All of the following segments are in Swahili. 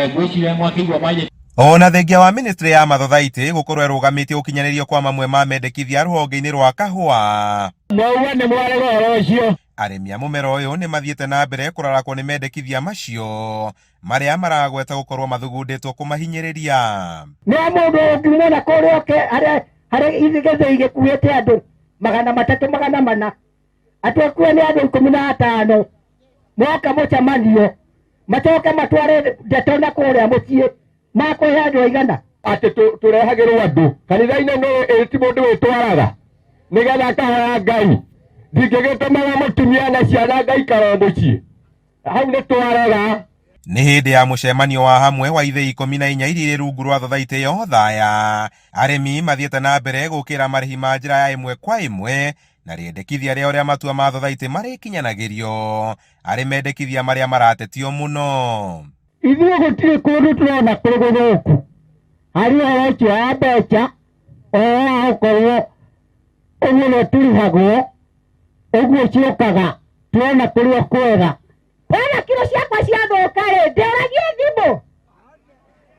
gwiciria mwakigwa maje ona thengia wa ministry ya mathothaiti gukorwo rugamite ukinyanirio kwa mamwe ma mendekithia ruhonge-ini rwa kahua mwaua ni mwarega horo ucio arimi a mumera uyu ni mathiete na mbere kurarakwo ni mendekithia macio maria maragweta gukorwo mathugunditwo kumahinyiriria ni mundu ungimona kurioke are ithigethe igikuite andu 300 atekwe ni andu 15 mwaka mucemanio macoke matware ndeto na kuria mucii makwe andu aigana ati turehagirwo andu kanitha-ini no ti mundu witwaraga nigetha akahoya Ngai ndingigitumaga mutumia na ciana Ngai karo mucii hau ni twarega ni hindi ya mucemanio wa hamwe wa ithe 14 iria rungu rwa thothaiti yo thaya arimi mathiete na mbere gukira marihi ma njira ya imwe kwa imwe na riendekithia ria matua ma thothaiti marikinyanagirio ari mendekithia maria maratetio muno ithuĩ gũtirĩ kũndũ turona kũrĩ gũthũku harĩ ũhoro ũcio wa mbeca ũhoro gũkorwo ũguo nĩ tũrĩhagwo ũguo ciũkaga turona kũrĩ o kwega wona kiro ciakwa ciathũka-rĩ ndĩragie thimũ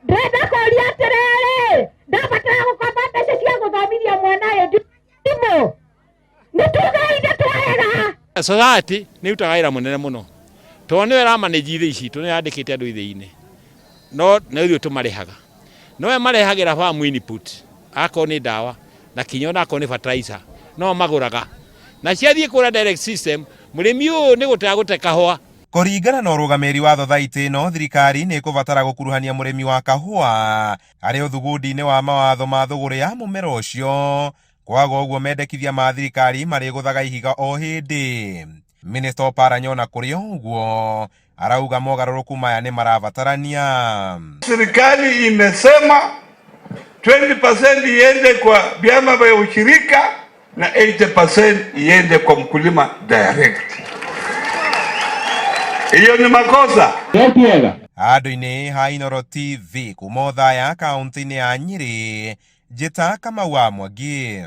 ndĩrenda kũria atĩrĩrĩ ndabatara gũkomba mbeca cia gũthomithia mwana ũyũ thimũ nĩtugaire twega society nĩ ĩrutaga wĩra mũnene mũno tondũ nĩwe ramanĩji ithe ici tondũ nĩyandĩkĩte andũ ithĩ-inĩ no ithuĩ tũmarĩhaga nowe marehagĩra farm input akorwo nĩ ndawa na kinya ona akorwo nĩ fertilizer no magũraga na ciathiĩ kũrĩa direct system mũrĩmi ũyũ nĩ gũte kahũa kuringana na urugamiri wa thothaiti no thirikari ni kubatara gukuruhania murimi wa kahua ari uthugundi-ini wa mawatho ma thuguri ya mumera ucio kwaga uguo mendekithia ma thirikari mari guthaga ihiga o hindi Minister Oparanya kuri uguo arauga mogaruruku maya ni marabatarania. Serikali imesema 20% iende kwa vyama vya ushirika na 80% iende kwa mkulima direct. Hiyo ni makosa. Andu-ini ha Inooro TV kuma Othaya kaunti-ini ya Nyeri njita Kamau wa Mwangi.